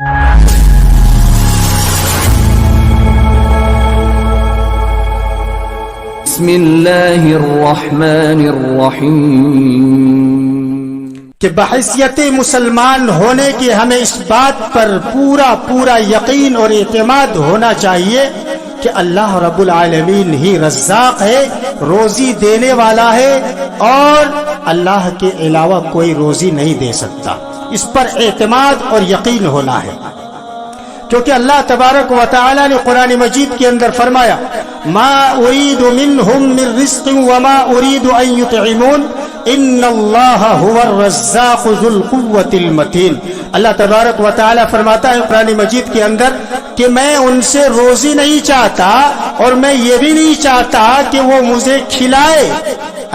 بسم اللہ الرحمن الرحیم کہ بحیثیت مسلمان ہونے کے ہمیں اس بات پر پورا یقین اور اعتماد ہونا چاہیے کہ اللہ رب العالمین ہی رزاق ہے، روزی دینے والا ہے، اور اللہ کے علاوہ کوئی روزی نہیں دے سکتا۔ اس پر اعتماد اور یقین ہونا ہے، کیونکہ اللہ تبارک و تعالی نے قرآن مجید کے اندر فرمایا ما اريد منهم من رزق وما اريد ان يطعمون ان اللہ هو الرزاق ذو القوة المتین۔ اللہ تبارک و تعالی فرماتا ہے قرآن مجید کے اندر کہ میں ان سے روزی نہیں چاہتا اور میں یہ بھی نہیں چاہتا کہ وہ مجھے کھلائے۔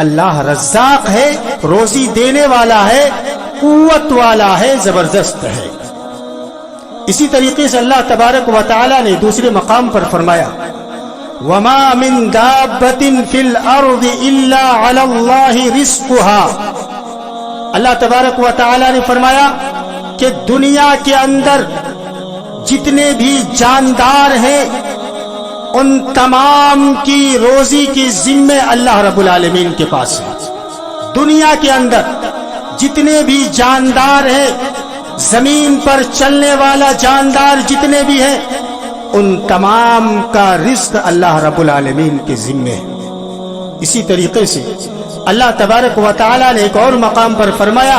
اللہ رزاق ہے، روزی دینے والا ہے، قوت والا ہے، زبردست ہے۔ اسی طریقے سے اللہ تبارک و تعالی نے دوسرے مقام پر فرمایا وما من دابۃ فی الارض الا علی اللہ رزقها۔ اللہ تبارک و تعالی نے فرمایا کہ دنیا کے اندر جتنے بھی جاندار ہیں ان تمام کی روزی کے ذمے اللہ رب العالمین کے پاس ہے۔ دنیا کے اندر جتنے بھی جاندار ہیں، زمین پر چلنے والا جاندار جتنے بھی ہیں، ان تمام کا رزق اللہ رب العالمین کے ذمے ہے۔ اسی طریقے سے اللہ تبارک و تعالی نے ایک اور مقام پر فرمایا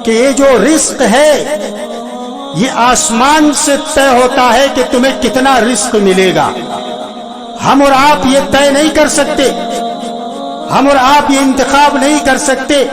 کہ یہ جو رزق ہے یہ آسمان سے طے ہوتا ہے کہ تمہیں کتنا رزق ملے گا۔ ہم اور آپ یہ طے نہیں کر سکتے، ہم اور آپ یہ انتخاب نہیں کر سکتے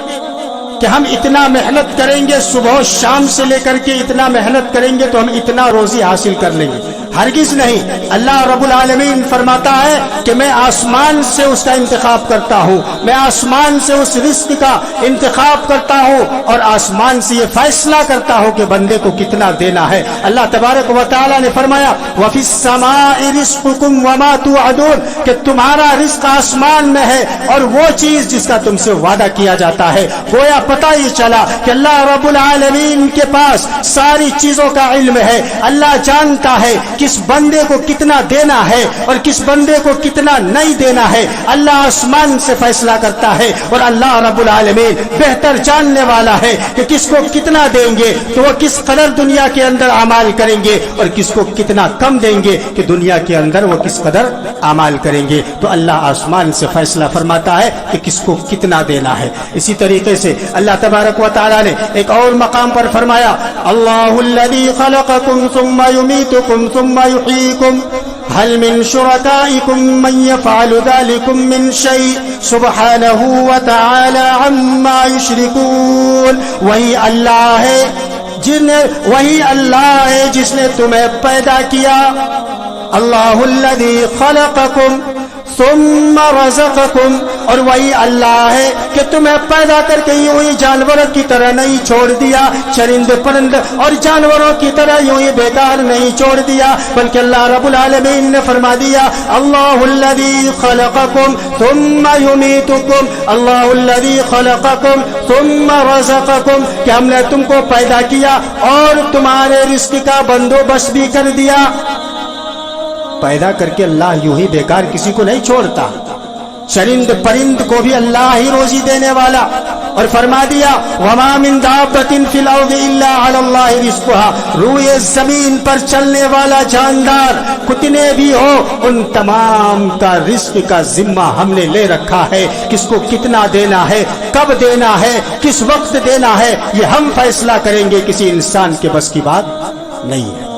کہ ہم اتنا محنت کریں گے، صبح شام سے لے کر کے اتنا محنت کریں گے تو ہم اتنا روزی حاصل کر لیں گے۔ ہرگز نہیں۔ اللہ رب العالمین فرماتا ہے کہ میں آسمان سے اس کا انتخاب کرتا ہوں، میں آسمان سے اس رزق کا انتخاب کرتا ہوں اور آسمان سے یہ فیصلہ کرتا ہوں کہ بندے کو کتنا دینا ہے۔ اللہ تبارک و تعالی نے فرمایا وَفِي السَّمَاءِ رِزْقُكُمْ وَمَا تُوعَدُونَ کہ تمہارا رزق آسمان میں ہے اور وہ چیز جس کا تم سے وعدہ کیا جاتا ہے۔ گویا پتہ یہ چلا کہ اللہ رب العالمین کے پاس ساری چیزوں کا علم ہے۔ اللہ جانتا ہے کس بندے کو کتنا دینا ہے اور کس بندے کو کتنا نہیں دینا ہے۔ اللہ آسمان سے فیصلہ کرتا ہے اور اللہ رب العالمین بہتر جاننے والا ہے کہ کس کو کتنا دیں گے تو وہ کس قدر دنیا کے اندر اعمال کریں گے اور کس کو کتنا کم دیں گے کہ دنیا کے اندر وہ کس قدر اعمال کریں گے۔ تو اللہ آسمان سے فیصلہ فرماتا ہے کہ کس کو کتنا دینا ہے۔ اسی طریقے سے اللہ تبارک و تعالی نے ایک اور مقام پر فرمایا اللہ الذی خلقکم ثم یمیتکم ثم یحییکم هل من شرکائکم من یفعل ذلکم من شیء سبحانہ وتعالی عما یشرکون۔ وہی اللہ ہے جس نے تمہیں پیدا کیا، اللہ الذی خلقکم ثم رزقکم، اور وہی اللہ ہے کہ تمہیں پیدا کر کے یوں ہی جانوروں کی طرح نہیں چھوڑ دیا، چرند پرند اور جانوروں کی طرح یوں ہی بیکار نہیں چھوڑ دیا، بلکہ اللہ رب العالمین نے فرما دیا اللہ الذی خلقکم ثم یمیتکم، اللہ الذی خلقکم ثم رزقکم کہ ہم نے تم کو پیدا کیا اور تمہارے رزق کا بندوبست بھی کر دیا۔ پیدا کر کے اللہ یوں ہی بیکار کسی کو نہیں چھوڑتا، چرند پرند کو بھی اللہ ہی روزی دینے والا، اور فرما دیا وما من دابۃ فی الارض الا علی اللہ رزقها، روئے زمین پر چلنے والا جاندار کتنے بھی ہو ان تمام کا رزق کا ذمہ ہم نے لے رکھا ہے۔ کس کو کتنا دینا ہے، کب دینا ہے، کس وقت دینا ہے، یہ ہم فیصلہ کریں گے، کسی انسان کے بس کی بات نہیں ہے۔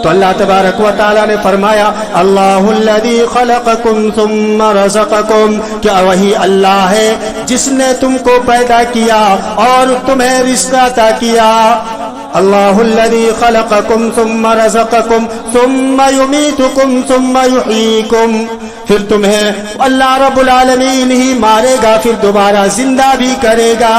تو اللہ تبارک و تعالی نے فرمایا اللہ الذی خلقکم ثم رزقکم کہ وہی اللہ ہے جس نے تم کو پیدا کیا اور تمہیں رزق عطا کیا۔ اللہ الذی خلقکم ثم رزقکم ثم یمیتکم ثم یحییکم، پھر تمہیں اللہ رب العالمین ہی مارے گا، پھر دوبارہ زندہ بھی کرے گا۔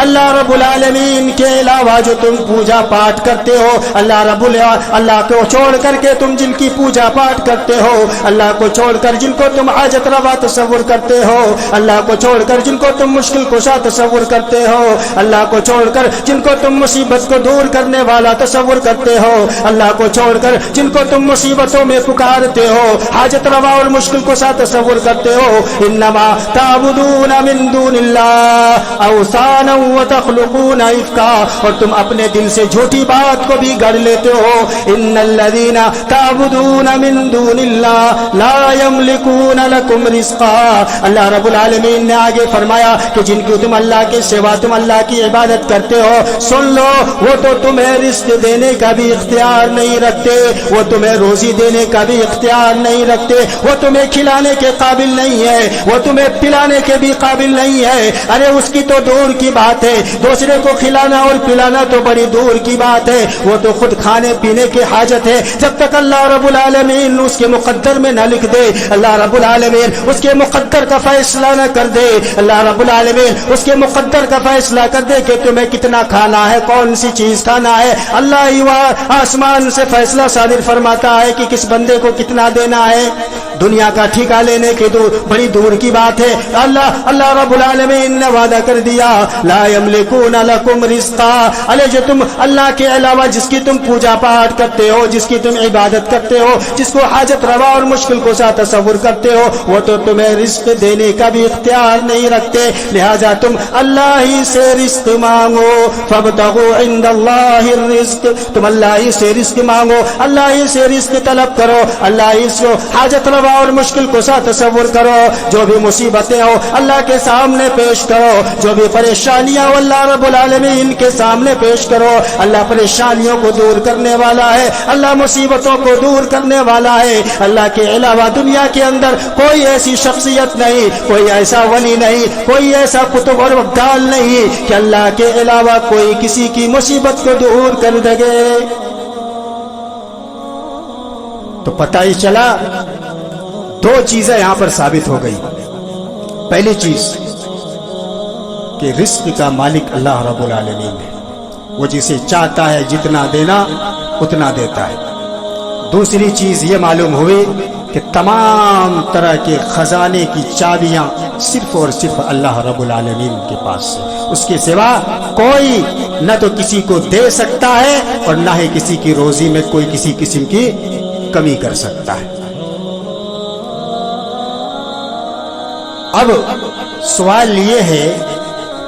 اللہ رب العالمین کے علاوہ جو تم پوجا پاٹ کرتے ہو، اللہ کو چھوڑ کر کے تم جن کی پوجا پاٹ کرتے ہو، اللہ کو چھوڑ کر جن کو تم حاجت روا تصور کرتے ہو، اللہ کو چھوڑ کر جن کو تم مشکل کشا تصور کرتے ہو، اللہ کو چھوڑ کر جن کو تم مصیبت کو دور کرنے والا تصور کرتے ہو، اللہ کو چھوڑ کر جن کو تم مصیبتوں میں پکارتے ہو، حاجت روا اور مشکل کشا تصور کرتے ہو، انما تعبدون من دون اللہ اوثانا وتخلقون افکا، اور تم اپنے دل سے جھوٹی بات کو بھی گڑھ لیتے ہو، ان الذین تعبدون من دون اللہ لا یملکون لکم رزقا۔ اللہ رب العالمین نے آگے فرمایا کہ جن کی تم اللہ کے سوا تم اللہ کی عبادت کرتے ہو، سن لو وہ تو تمہیں رزق دینے کا بھی اختیار نہیں رکھتے، وہ تمہیں روزی دینے کا بھی اختیار نہیں رکھتے، وہ تمہیں کھلانے کے قابل نہیں ہے، وہ تمہیں پلانے کے بھی قابل نہیں ہے، ارے اس کی تو دور کی بات ہے، دوسرے کو کھلانا اور پلانا تو بڑی دور کی بات ہے، وہ تو خود کھانے پینے کی حاجت ہے، جب تک اللہ رب العالمین اس کے مقدر میں نہ لکھ دے، اللہ رب العالمین اس کے مقدر کا فیصلہ نہ کر دے، اللہ رب العالمین اس کے مقدر کا فیصلہ کر دے کہ تمہیں کتنا کھانا ہے، کون سی چیز کھانا ہے، اللہ ہی آسمان سے فیصلہ صادر فرماتا ہے کہ کس بندے کو کتنا دینا ہے، دنیا کا ٹھیکہ لینے کی بڑی دور کی بات ہے، اللہ رب العالمین نے وعدہ کر دیا لا یملکون لکم رزقا، ارے جو تم اللہ کے علاوہ جس کی تم پوجا پاٹ کرتے ہو، جس کی تم عبادت کرتے ہو، جس کو حاجت روا اور مشکل کو سا تصور کرتے ہو، وہ تو تمہیں رزق دینے کا بھی اختیار نہیں رکھتے، لہذا تم اللہ ہی سے رزق مانگو، فابتغوا عند اللہ الرزق، تم اللہ ہی سے رزق مانگو، اللہ ہی سے رزق طلب کرو، اللہ ہی سے حاجت روا اور مشکل کو سا تصور کرو، جو بھی مصیبتیں ہو اللہ کے سامنے پیش کرو، جو بھی پریشانیاں ہو اللہ رب العالمین کے سامنے پیش کرو، اللہ پریشانیوں کو دور کرنے والا ہے، اللہ مصیبتوں کو دور کرنے والا ہے، اللہ کے علاوہ دنیا کے اندر کوئی ایسی شخصیت نہیں، کوئی ایسا ولی نہیں، کوئی ایسا قطب اور ابدال نہیں کہ اللہ کے علاوہ کوئی کسی کی مصیبت کو دور کر دے۔ تو پتہ ہی چلا دو چیزیں یہاں پر ثابت ہو گئی، پہلی چیز کہ رزق کا مالک اللہ رب العالمین ہے، وہ جسے چاہتا ہے جتنا دینا اتنا دیتا ہے، دوسری چیز یہ معلوم ہوئی کہ تمام طرح کے خزانے کی چابیاں صرف اور صرف اللہ رب العالمین کے پاس ہے، اس کے سوا کوئی نہ تو کسی کو دے سکتا ہے اور نہ ہی کسی کی روزی میں کوئی کسی قسم کی کمی کر سکتا ہے۔ اب سوال یہ ہے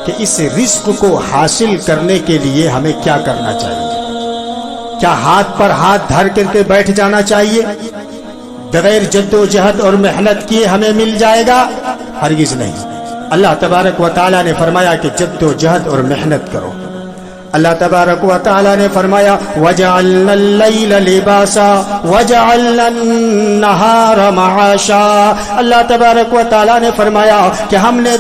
کہ اس رزق کو حاصل کرنے کے لیے ہمیں کیا کرنا چاہیے؟ کیا ہاتھ پر ہاتھ دھر کر کے بیٹھ جانا چاہیے؟ بغیر جد و جہد اور محنت کیے ہمیں مل جائے گا؟ ہرگز نہیں۔ اللہ تبارک و تعالیٰ نے فرمایا کہ جد و جہد اور محنت کرو۔ اللہ تبارک و تعالیٰ نے فرمایا وَجَعَلْنَا اللَّيْلَ لِبَاسًا وَجَعَلْنَا النَّهَارَ مَعَاشًا، اللہ تبارک و تعالیٰ نے فرمایا کہ ہم نے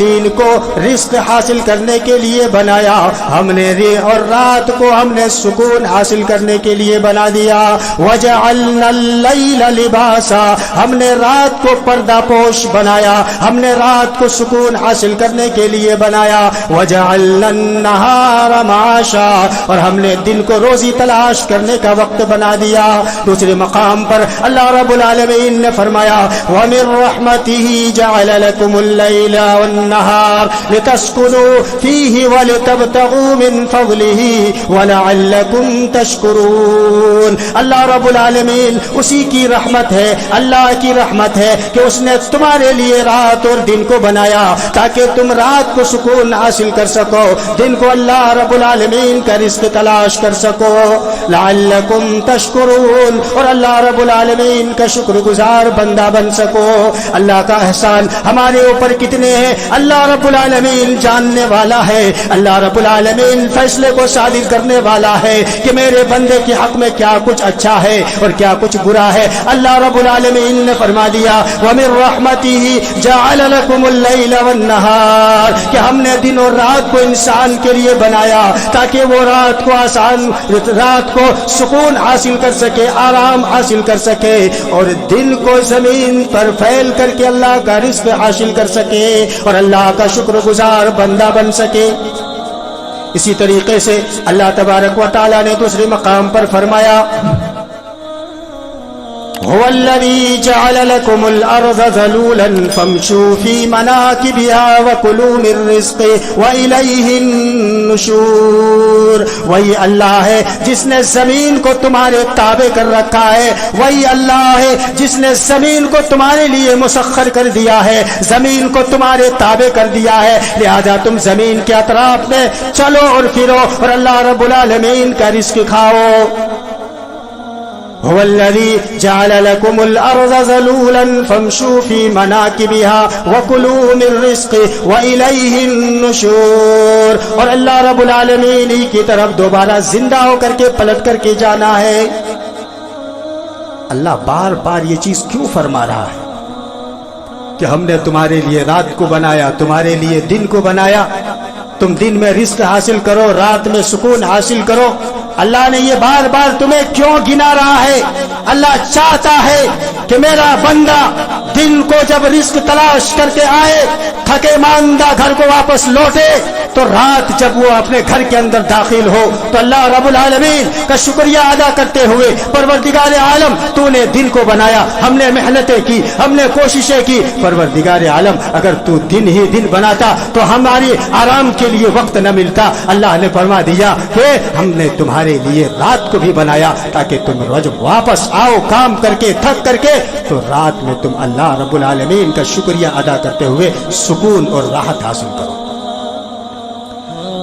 دین کو رزق حاصل کرنے کے لیے بنایا، ہم نے اور رات کو ہم نے سکون حاصل کرنے کے لیے بنا دیا۔ وَجَعَلْنَا اللَّيْلَ لِبَاسًا، ہم نے رات کو پردہ پوش بنایا، ہم نے رات کو سکون حاصل کرنے کے لیے بنایا۔ وَجَعَلْنَا النَّهَارَ مَعَاشًا، اور ہم نے دن کو روزی تلاش کرنے کا وقت بنا دیا۔ دوسرے مقام پر اللہ رب العالمین نے فرمایا وَمِن رَحْمَتِهِ جَعَلَ لَكُمُ اللَّيْلَ وَالنَّهَارَ لِتَسْكُنُوا فِيهِ وَلِتَبْتَغُوا مِن فَضْلِهِ وَلَعَلَّكُمْ تَشْكُرُونَ، اللہ رب العالمین اسی کی رحمت ہے، اللہ کی رحمت ہے کہ اس نے تمہارے لیے رات اور دن کو بنایا تاکہ تم رات کو سکون حاصل کر سکو، دن کو اللہ رب العالمین کا رزق تلاش کر سکو، لعلکم تشکرون، اور اللہ رب العالمین کا شکر گزار بندہ بن سکو۔ اللہ کا احسان ہمارے اوپر کتنے ہیں اللہ رب العالمین جاننے والا ہے، اللہ رب العالمین فیصلے کو صادر کرنے والا ہے کہ میرے بندے کے حق میں کیا کچھ اچھا ہے اور کیا کچھ برا ہے۔ اللہ رب العالمین نے فرما دیا وَمِن رَحْمَتِهِ جَعَلَ لَكُمُ اللَّيْلَ وَالنَّهَارَ، کہ ہم نے دن اور رات کو انسان کے لیے بنایا تاکہ وہ رات کو سکون حاصل کر سکے، آرام حاصل کر سکے، اور دن کو زمین پر پھیل کر کے اللہ کا رزق حاصل کر سکے اور اللہ کا شکر گزار بندہ بن سکے۔ اسی طریقے سے اللہ تبارک و تعالی نے دوسرے مقام پر فرمایا هو الذي جعل لكم الأرض ذلولا فامشوا في مناكبها وكلوا من رزقه وإليه النشور۔ وہی اللہ ہے جس نے زمین کو تمہارے تابع کر رکھا ہے، وہی اللہ ہے جس نے زمین کو تمہارے لیے مسخر کر دیا ہے، زمین کو تمہارے تابع کر دیا ہے، لہذا تم زمین کے اطراف میں چلو اور پھرو اور اللہ رب العالمین کا رزق کھاؤ۔ هو الذي جعل لكم الأرض ذلولا فامشوا في مناكبها وكلوا من رزقه وإليه النشور۔ اور اللہ رب العالمین ہی کی طرف دوبارہ زندہ ہو کر کے پلٹ کر کے جانا ہے۔ اللہ بار بار یہ چیز کیوں فرما رہا ہے کہ ہم نے تمہارے لیے رات کو بنایا، تمہارے لیے دن کو بنایا، تم دن میں رزق حاصل کرو، رات میں سکون حاصل کرو۔ اللہ نے یہ بار بار تمہیں کیوں گنا رہا ہے؟ اللہ چاہتا ہے کہ میرا بندہ دن کو جب رزق تلاش کر کے آئے، تھکے ماندہ گھر کو واپس لوٹے، تو رات جب وہ اپنے گھر کے اندر داخل ہو تو اللہ رب العالمین کا شکریہ ادا کرتے ہوئے، پروردگار عالم تو نے دن کو بنایا، ہم نے محنتیں کی، ہم نے کوششیں کی، پروردگار عالم اگر تو دن ہی دن بناتا تو ہماری آرام کے لیے وقت نہ ملتا۔ اللہ نے فرما دیا کہ ہم نے تمہارے لیے رات کو بھی بنایا تاکہ تم جب واپس آؤ کام کر کے تھک کر کے تو رات میں تم اللہ رب العالمین کا شکریہ ادا کرتے ہوئے سکون اور راحت حاصل کرو۔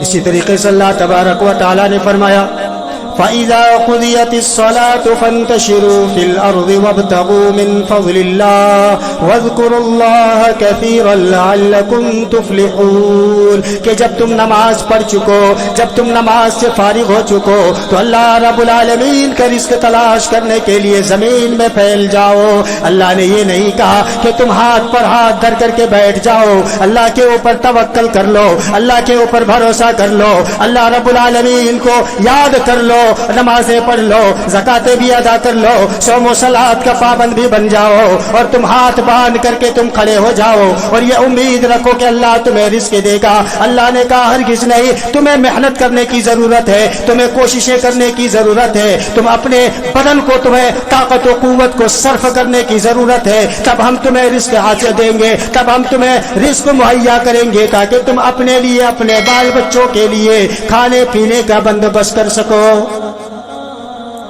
اسی طریقے سے اللہ تبارک و تعالی نے فرمایا فَإِذَا قُضِيَتِ الصَّلَاةُ فَانتَشِرُوا فِي الْأَرْضِ وَابْتَغُوا مِنْ فَضْلِ اللَّهِ وَاذْكُرُوا اللَّهَ كَثِيرًا لَعَلَّكُمْ تُفْلِحُونَ کہ جب تم نماز پڑھ چکو، جب تم نماز سے فارغ ہو چکو تو اللہ رب العالمین کا رزق تلاش کرنے کے لیے زمین میں پھیل جاؤ۔ اللہ نے یہ نہیں کہا کہ تم ہاتھ پر ہاتھ دھر کر کے بیٹھ جاؤ، اللہ کے اوپر توکل کر لو، اللہ کے اوپر بھروسہ کر لو، اللہ رب العالمین کو یاد کر لو، نمازیں پڑھ لو، زکاتیں بھی ادا کر لو، صوم و صلات کا پابند بھی بن جاؤ، اور تم ہاتھ باندھ کر کے تم کھڑے ہو جاؤ اور یہ امید رکھو کہ اللہ تمہیں رزق دے گا۔ اللہ نے کہا ہرگز نہیں، تمہیں محنت کرنے کی ضرورت ہے، تمہیں کوششیں کرنے کی ضرورت ہے، تم اپنے بدن کو، تمہیں طاقت و قوت کو صرف کرنے کی ضرورت ہے، تب ہم تمہیں رزق حاصل دیں گے، تب ہم تمہیں رزق مہیا کریں گے تاکہ تم اپنے لیے، اپنے بال بچوں کے لیے کھانے پینے کا بندوبست کر سکو۔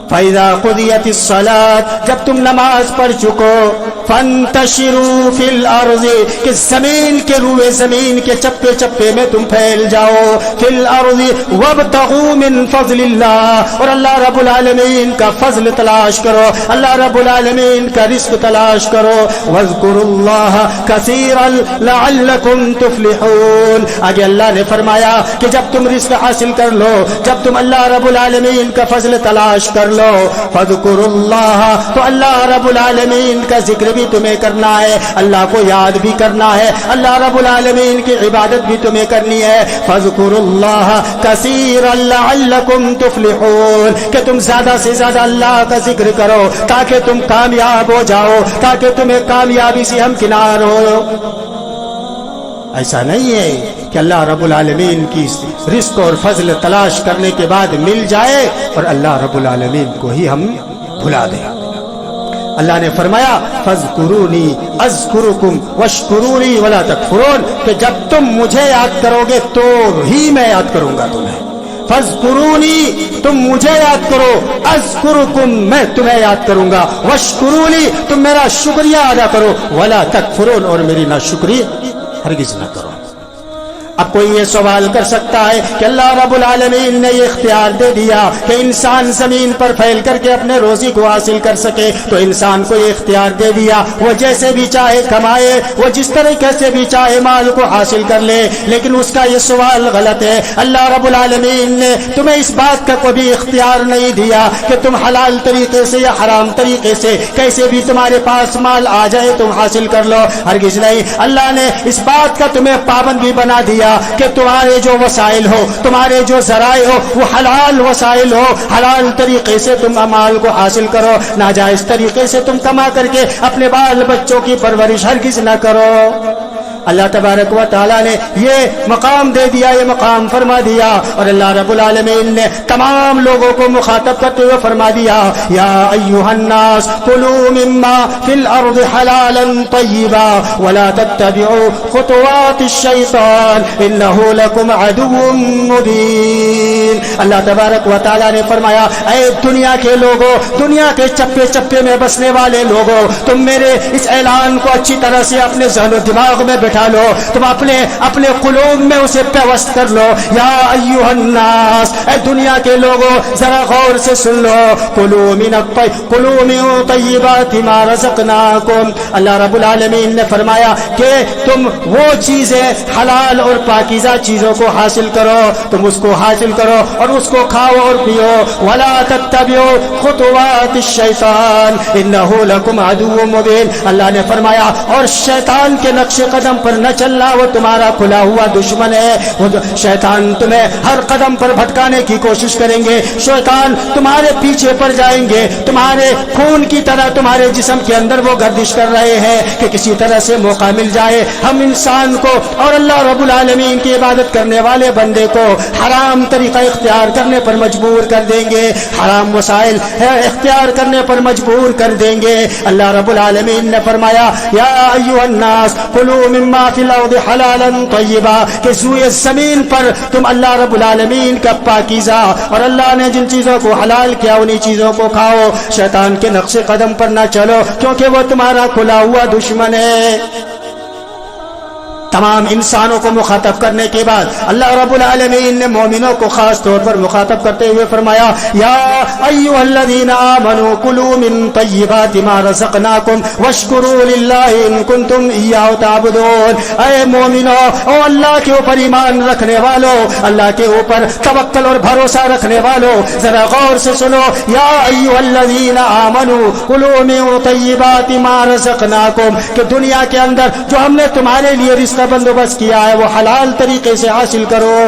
فَإِذَا قُضِيَتِ الصَّلَاةُ جب تم نماز پڑھ چکو، فَانْتَشِرُوا فِي الْأَرْضِ کہ زمین کے روئے، زمین کے چپے چپے میں تم پھیل جاؤ، فِي الْأَرْضِ وَابْتَغُوا مِنْ فَضْلِ اللَّهِ اور اللہ رب العالمین کا فضل تلاش کرو، اللہ رب العالمین کا رزق تلاش کرو، وَاذْكُرُوا اللَّهَ كَثِيرًا لَعَلَّكُمْ تُفْلِحُونَ۔ آگے اللہ نے فرمایا کہ جب تم رزق حاصل کر لو، جب تم اللہ رب العالمین کا فضل تلاش کر لو، فَاذْكُرُوا اللَّهَ تو اللہ رب العالمین کا ذکر بھی تمہیں کرنا ہے، اللہ کو یاد بھی کرنا ہے، اللہ رب العالمین کی عبادت بھی تمہیں کرنی ہے۔ فَاذْكُرُوا اللَّهَ كَثِيرًا لَعَلَّكُمْ تُفْلِحُونَ کہ تم زیادہ سے زیادہ اللہ کا ذکر کرو تاکہ تم کامیاب ہو جاؤ، تاکہ تمہیں کامیابی سے ہمکنار ہو۔ ایسا نہیں ہے کہ اللہ رب العالمین کی رزق اور فضل تلاش کرنے کے بعد مل جائے اور اللہ رب العالمین کو ہی ہم بھلا دیں۔ اللہ نے فرمایا فَاذْكُرُونِي أَذْكُرُكُمْ وَاشْكُرُونِي وَلَا تَكْفُرُونَ کہ جب تم مجھے یاد کرو گے تو ہی میں یاد کروں گا تمہیں۔ فَاذْكُرُونِي تم مجھے یاد کرو، أَذْكُرُكُمْ میں تمہیں یاد کروں گا، وَاشْكُرُونِي تم میرا شکریہ ادا کرو، وَلَا تَكْفُرُونَ اور میری ناشکری ہرگز نہ کرو۔ اب کوئی یہ سوال کر سکتا ہے کہ اللہ رب العالمین نے یہ اختیار دے دیا کہ انسان زمین پر پھیل کر کے اپنے روزی کو حاصل کر سکے، تو انسان کو یہ اختیار دے دیا وہ جیسے بھی چاہے کمائے، وہ جس طریقے سے بھی چاہے مال کو حاصل کر لے، لیکن اس کا یہ سوال غلط ہے۔ اللہ رب العالمین نے تمہیں اس بات کا کوئی اختیار نہیں دیا کہ تم حلال طریقے سے یا حرام طریقے سے کیسے بھی تمہارے پاس مال آ جائے تم حاصل کر لو، ہرگز نہیں۔ اللہ نے اس بات کا تمہیں پابند بھی بنا دیا دیا کہ تمہارے جو وسائل ہو، تمہارے جو ذرائع ہو، وہ حلال وسائل ہو، حلال طریقے سے تم امال کو حاصل کرو، ناجائز طریقے سے تم کما کر کے اپنے بال بچوں کی پرورش ہرگز نہ کرو۔ اللہ تبارک و تعالیٰ نے یہ مقام دے دیا، یہ مقام فرما دیا، اور اللہ رب العالمین نے تمام لوگوں کو مخاطب کرتے ہوئے فرما دیا یا ایھا الناس کلوا مما فی الارض حلالا طیبا ولا تتبعوا خطوات الشیطان انہ لکم عدو مبین۔ اللہ تبارک و تعالیٰ نے فرمایا اے دنیا کے لوگوں، دنیا کے چپے چپے میں بسنے والے لوگوں، تم میرے اس اعلان کو اچھی طرح سے اپنے ذہن و دماغ میں بٹھا لو، تم اپنے قلوب میں اسے پیوست کر لو۔ یا ایھا الناس، اے دنیا کے لوگوں ذرا غور سے سن لو، کلوا من طیبات ما رزقناکم۔ اللہ رب العالمین نے فرمایا کہ تم وہ چیزیں حلال اور پاکیزہ چیزوں کو حاصل کرو، تم اس کو حاصل کرو اور اس کو کھاؤ اور پیو۔ ولا تتبعوا خطوات الشیطان انہ لکم عدو مبین۔ اللہ نے فرمایا اور شیطان کے نقش قدم پر نہ چلنا، وہ تمہارا کھلا ہوا دشمن ہے۔ وہ شیطان تمہیں ہر قدم پر بھٹکانے کی کوشش کریں گے، شیطان تمہارے پیچھے پڑ جائیں گے، تمہارے خون کی طرح تمہارے جسم کے اندر وہ گردش کر رہے ہیں کہ کسی طرح سے موقع مل جائے ہم انسان کو اور اللہ رب العالمین کی عبادت کرنے والے بندے کو حرام طریقہ اختیار کرنے پر مجبور کر دیں گے، حرام وسائل اختیار کرنے پر مجبور کر دیں گے۔ اللہ رب العالمین نے فرمایا یا ایھا الناس کلوا مما فی الارض حلالا طیبا، کہ سوئے زمین پر تم اللہ رب العالمین کا پاکیزہ اور اللہ نے جن چیزوں کو حلال کیا انہی چیزوں کو کھاؤ، شیطان کے نقش قدم پر نہ چلو کیونکہ وہ تمہارا کھلا ہوا دشمن ہے۔ تمام انسانوں کو مخاطب کرنے کے بعد اللہ رب العالمین نے مومنوں کو خاص طور پر مخاطب کرتے ہوئے فرمایا یا ایھا الذین آمنوا کلوا من طیبات ما رزقناکم واشکروا للہ ان کنتم ایاہ تعبدون۔ اے مومنو، او اللہ کے اوپر ایمان رکھنے والوں، اللہ کے اوپر توکل اور بھروسہ رکھنے والوں، ذرا غور سے سنو یا ایھا الذین آمنوا کلوا من طیبات ما رزقناکم، کہ دنیا کے اندر جو ہم نے تمہارے لیے رزق بندوبست کیا ہے وہ حلال طریقے سے حاصل کرو۔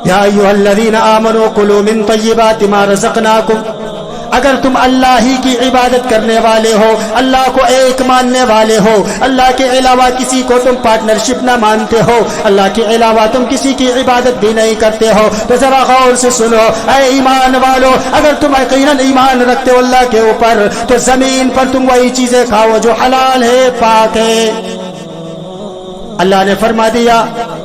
یا ایھا الذین آمنوا کلوا من طیبات ما رزقناکم، اگر تم اللہ ہی کی عبادت کرنے والے ہو، اللہ کو ایک ماننے والے ہو، اللہ کے علاوہ کسی کو تم پارٹنرشپ نہ مانتے ہو، اللہ کے علاوہ تم کسی کی عبادت بھی نہیں کرتے ہو، تو ذرا غور سے سنو اے ایمان والو، اگر تم یقیناً ایمان رکھتے ہو اللہ کے اوپر تو زمین پر تم وہی چیزیں کھاؤ جو حلال ہے، پاک ہے۔ اللہ نے فرما دیا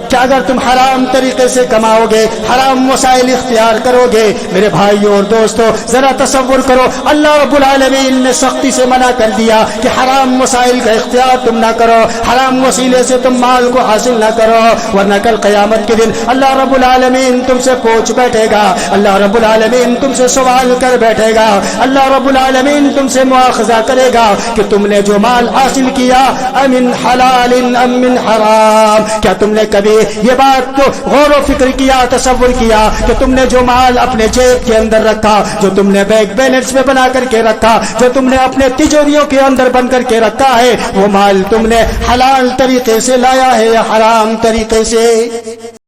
کہ اگر تم حرام طریقے سے کماؤ گے، حرام وسائل اختیار کرو گے، میرے بھائیوں اور دوستو ذرا تصور کرو، اللہ رب العالمین نے سختی سے منع کر دیا کہ حرام وسائل کا اختیار تم نہ کرو، حرام وسیلے سے تم مال کو حاصل نہ کرو، ورنہ کل قیامت کے دن اللہ رب العالمین تم سے پوچھ بیٹھے گا، اللہ رب العالمین تم سے سوال کر بیٹھے گا، اللہ رب العالمین تم سے مواخذہ کرے گا کہ تم نے جو مال حاصل کیا امن حلال ام من حرام، کیا تم نے کبھی یہ بات کو غور و فکر کیا، تصور کیا کہ تم نے جو مال اپنے جیب کے اندر رکھا، جو تم نے بینک بیلنس میں بنا کر کے رکھا، جو تم نے اپنے تجوریوں کے اندر بند کر کے رکھا ہے، وہ مال تم نے حلال طریقے سے لایا ہے یا حرام طریقے سے؟